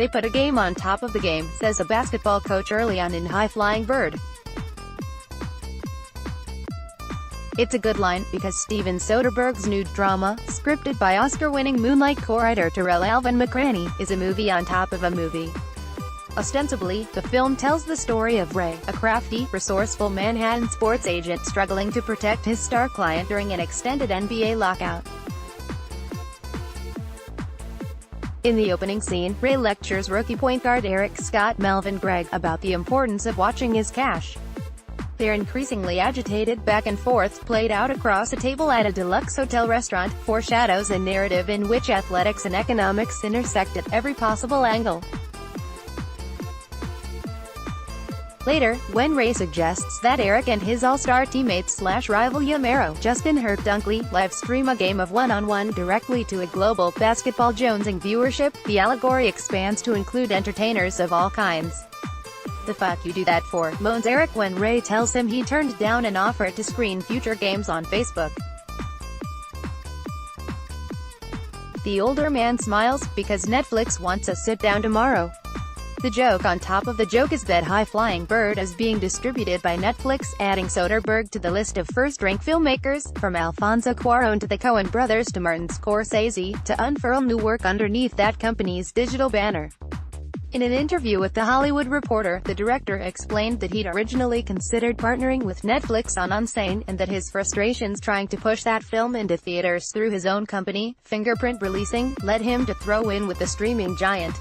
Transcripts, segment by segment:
They put a game on top of the game, says a basketball coach early on in High Flying Bird. It's a good line, because Steven Soderbergh's new drama, scripted by Oscar-winning Moonlight co-writer Tarell Alvin McCraney, is a movie on top of a movie. Ostensibly, the film tells the story of Ray, a crafty, resourceful Manhattan sports agent struggling to protect his star client during an extended NBA lockout. In the opening scene, Ray lectures rookie point guard Erick Scott, Melvin Gregg, about the importance of watching his cash. Their increasingly agitated back and forth, played out across a table at a deluxe hotel restaurant, foreshadows a narrative in which athletics and economics intersect at every possible angle. Later, when Ray suggests that Eric and his all-star teammates/rival Yamero, Justin Hurt Dunkley, live-stream a game of one-on-one directly to a global basketball jonesing viewership, the allegory expands to include entertainers of all kinds. "The fuck you do that for?" moans Eric when Ray tells him he turned down an offer to screen future games on Facebook. The older man smiles, because Netflix wants a sit-down tomorrow. The joke on top of the joke is that High Flying Bird is being distributed by Netflix, adding Soderbergh to the list of first-rank filmmakers, from Alfonso Cuarón to the Coen brothers to Martin Scorsese, to unfurl new work underneath that company's digital banner. In an interview with The Hollywood Reporter, the director explained that he'd originally considered partnering with Netflix on Unsane, and that his frustrations trying to push that film into theaters through his own company, Fingerprint Releasing, led him to throw in with the streaming giant.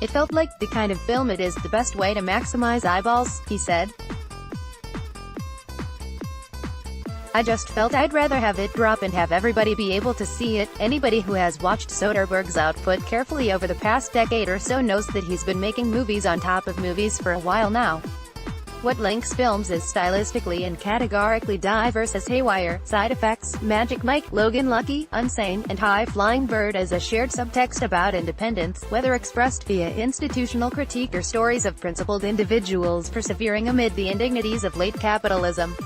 "It felt like the kind of film it is the best way to maximize eyeballs," he said. "I just felt I'd rather have it drop and have everybody be able to see it." Anybody who has watched Soderbergh's output carefully over the past decade or so knows that he's been making movies on top of movies for a while now. What links films as stylistically and categorically diverse as Haywire, Side Effects, Magic Mike, Logan Lucky, Unsane, and High Flying Bird as a shared subtext about independence, whether expressed via institutional critique or stories of principled individuals persevering amid the indignities of late capitalism.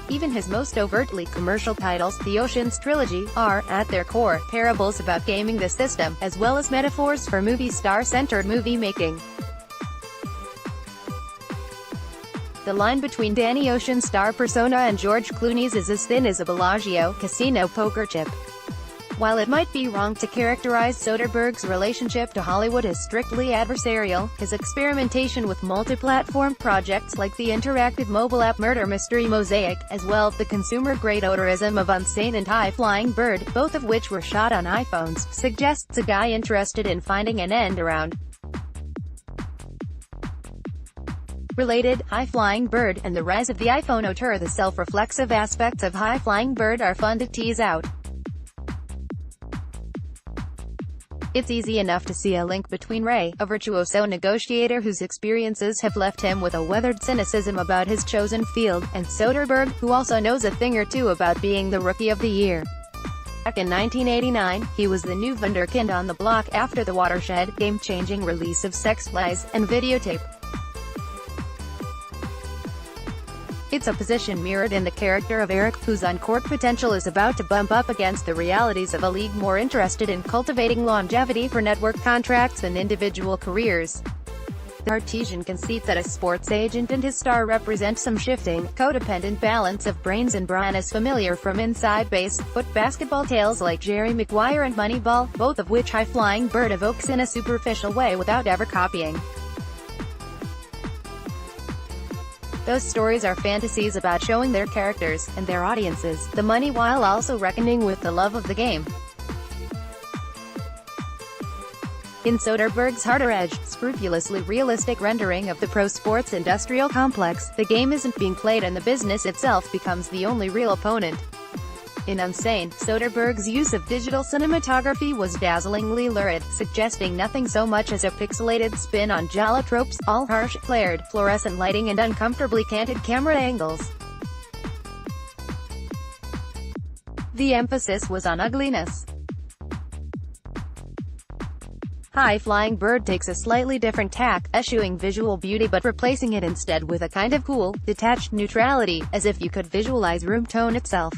Even his most overtly commercial titles, the Ocean's trilogy, are, at their core, parables about gaming the system, as well as metaphors for movie star-centered movie making. The line between Danny Ocean's star persona and George Clooney's is as thin as a Bellagio casino poker chip. While it might be wrong to characterize Soderbergh's relationship to Hollywood as strictly adversarial, his experimentation with multi-platform projects like the interactive mobile app Murder Mystery Mosaic, as well as the consumer-grade odorism of Unsane and High Flying Bird, both of which were shot on iPhones, suggests a guy interested in finding an end around. Related, High Flying Bird, and the rise of the iPhone auteur. The self-reflexive aspects of High Flying Bird are fun to tease out. It's easy enough to see a link between Ray, a virtuoso negotiator whose experiences have left him with a weathered cynicism about his chosen field, and Soderbergh, who also knows a thing or two about being the Rookie of the Year. Back in 1989, he was the new wunderkind on the block after the watershed, game-changing release of Sex, Lies, and Videotape. It's a position mirrored in the character of Eric, whose on-court potential is about to bump up against the realities of a league more interested in cultivating longevity for network contracts than individual careers. The Cartesian conceit that a sports agent and his star represent some shifting, codependent balance of brains and brawn is familiar from inside base-foot basketball tales like Jerry Maguire and Moneyball, both of which High Flying Bird evokes in a superficial way without ever copying. Those stories are fantasies about showing their characters, and their audiences, the money while also reckoning with the love of the game. In Soderbergh's harder-edged, scrupulously realistic rendering of the pro sports industrial complex, the game isn't being played and the business itself becomes the only real opponent. In Unsane, Soderbergh's use of digital cinematography was dazzlingly lurid, suggesting nothing so much as a pixelated spin on giallo tropes, all harsh, flared, fluorescent lighting and uncomfortably canted camera angles. The emphasis was on ugliness. High Flying Bird takes a slightly different tack, eschewing visual beauty but replacing it instead with a kind of cool, detached neutrality, as if you could visualize room tone itself.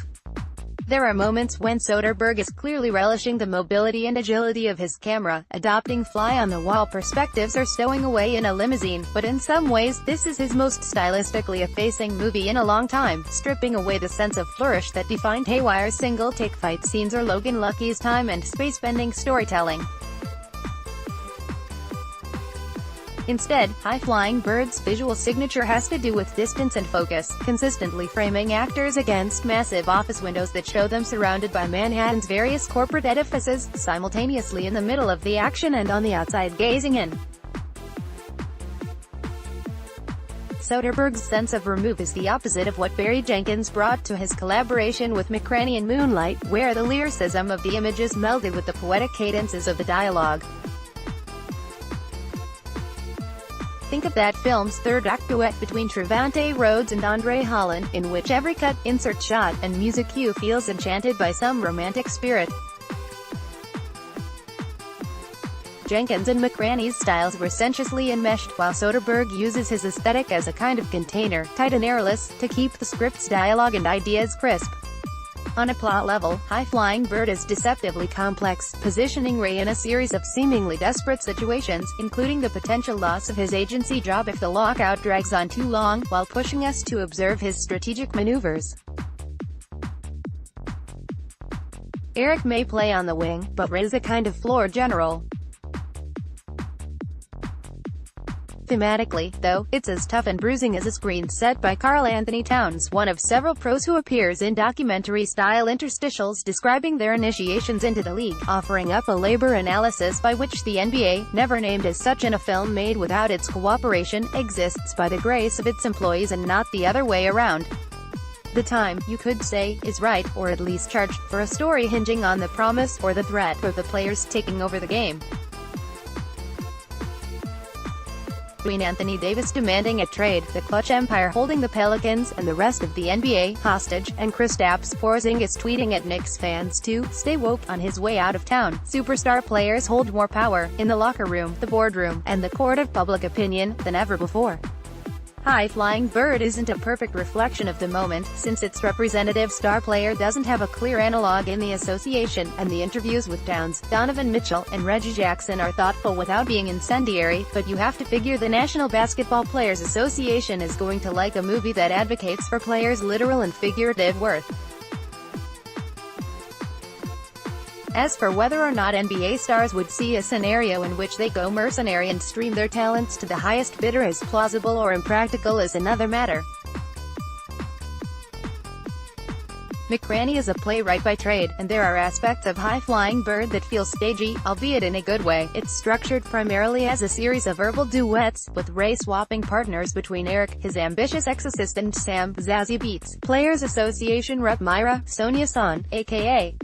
There are moments when Soderbergh is clearly relishing the mobility and agility of his camera, adopting fly-on-the-wall perspectives or stowing away in a limousine, but in some ways, this is his most stylistically effacing movie in a long time, stripping away the sense of flourish that defined Haywire's single-take fight scenes or Logan Lucky's time and space-bending storytelling. Instead, High-Flying Bird's visual signature has to do with distance and focus, consistently framing actors against massive office windows that show them surrounded by Manhattan's various corporate edifices, simultaneously in the middle of the action and on the outside gazing in. Soderbergh's sense of remove is the opposite of what Barry Jenkins brought to his collaboration with McCraney in Moonlight, where the lyricism of the images melded with the poetic cadences of the dialogue. Think of that film's third-act duet between Trevante Rhodes and Andre Holland, in which every cut, insert shot, and music cue feels enchanted by some romantic spirit. Jenkins and McCraney's styles were sensuously enmeshed, while Soderbergh uses his aesthetic as a kind of container, tight and airless, to keep the script's dialogue and ideas crisp. On a plot level, High-Flying Bird is deceptively complex, positioning Ray in a series of seemingly desperate situations, including the potential loss of his agency job if the lockout drags on too long, while pushing us to observe his strategic maneuvers. Eric may play on the wing, but Ray's a kind of floor general. Thematically, though, it's as tough and bruising as a screen set by Karl Anthony Towns, one of several pros who appears in documentary-style interstitials describing their initiations into the league, offering up a labor analysis by which the NBA, never named as such in a film made without its cooperation, exists by the grace of its employees and not the other way around. The time, you could say, is right, or at least charged, for a story hinging on the promise, or the threat, of the players taking over the game. Between Anthony Davis demanding a trade, the Clutch Empire holding the Pelicans and the rest of the NBA hostage, and Kristaps Porzingis tweeting at Knicks fans to "stay woke" on his way out of town, superstar players hold more power, in the locker room, the boardroom, and the court of public opinion, than ever before. High-Flying Bird isn't a perfect reflection of the moment, since its representative star player doesn't have a clear analog in the association, and the interviews with Towns, Donovan Mitchell, and Reggie Jackson are thoughtful without being incendiary, but you have to figure the National Basketball Players Association is going to like a movie that advocates for players' literal and figurative worth. As for whether or not NBA stars would see a scenario in which they go mercenary and stream their talents to the highest bidder as plausible or impractical is another matter. McCraney is a playwright by trade, and there are aspects of High-Flying Bird that feel stagey, albeit in a good way. It's structured primarily as a series of verbal duets, with Ray swapping partners between Eric, his ambitious ex-assistant Sam, Zazie Beetz, Players Association rep Myra, Sonia Son, a.k.a.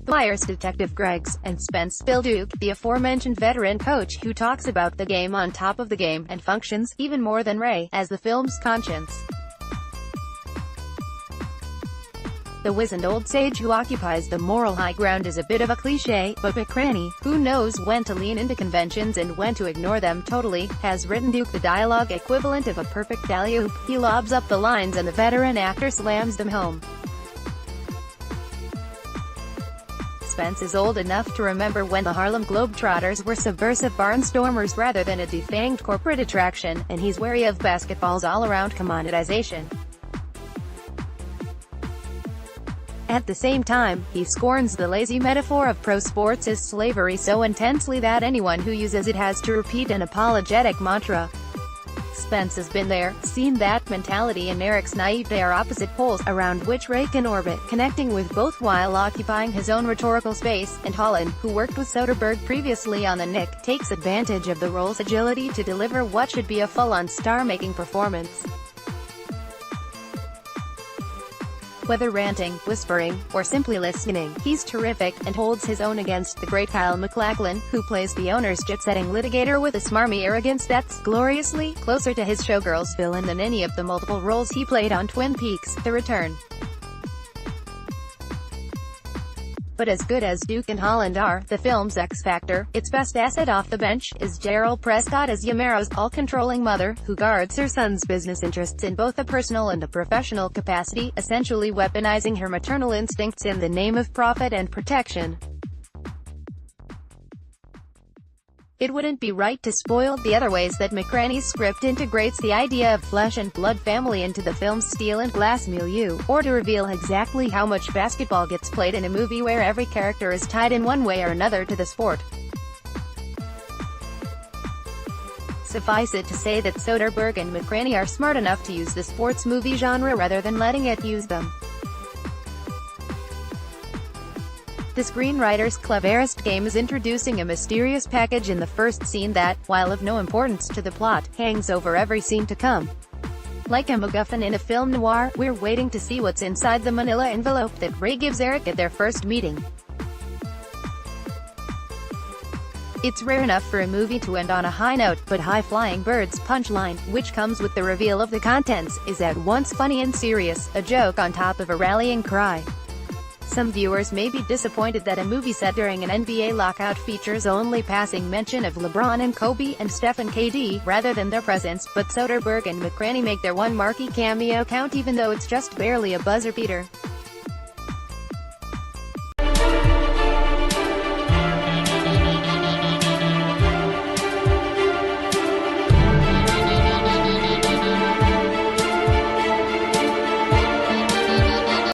Flyers detective Greggs, and Spence Bill Duke, the aforementioned veteran coach who talks about the game on top of the game, and functions, even more than Ray, as the film's conscience. The wizened old sage who occupies the moral high ground is a bit of a cliché, but McCraney, who knows when to lean into conventions and when to ignore them totally, has written Duke the dialogue equivalent of a perfect alley-oop. He lobs up the lines and the veteran actor slams them home. Spence is old enough to remember when the Harlem Globetrotters were subversive barnstormers rather than a defanged corporate attraction, and he's wary of basketball's all-around commoditization. At the same time, he scorns the lazy metaphor of pro sports as slavery so intensely that anyone who uses it has to repeat an apologetic mantra. Spence has been there, seen that mentality, and Erick's naivete are opposite poles, around which Ray can orbit, connecting with both while occupying his own rhetorical space, and Holland, who worked with Soderbergh previously on The Knick, takes advantage of the role's agility to deliver what should be a full-on star-making performance. Whether ranting, whispering, or simply listening, he's terrific, and holds his own against the great Kyle MacLachlan, who plays the owner's jet-setting litigator with a smarmy arrogance that's gloriously closer to his showgirls villain than any of the multiple roles he played on Twin Peaks: The Return. But as good as Duke and Holland are, the film's X-factor, its best asset off the bench, is Tarell Prescott as Yamero's all-controlling mother, who guards her son's business interests in both a personal and a professional capacity, essentially weaponizing her maternal instincts in the name of profit and protection. It wouldn't be right to spoil the other ways that McCraney's script integrates the idea of flesh and blood family into the film's steel and glass milieu, or to reveal exactly how much basketball gets played in a movie where every character is tied in one way or another to the sport. Suffice it to say that Soderbergh and McCraney are smart enough to use the sports movie genre rather than letting it use them. The screenwriter's cleverest game is introducing a mysterious package in the first scene that, while of no importance to the plot, hangs over every scene to come. Like a MacGuffin in a film noir, we're waiting to see what's inside the manila envelope that Ray gives Eric at their first meeting. It's rare enough for a movie to end on a high note, but High-Flying Bird's punchline, which comes with the reveal of the contents, is at once funny and serious, a joke on top of a rallying cry. Some viewers may be disappointed that a movie set during an NBA lockout features only passing mention of LeBron and Kobe and Steph and KD, rather than their presence, but Soderbergh and McCraney make their one marquee cameo count even though it's just barely a buzzer beater.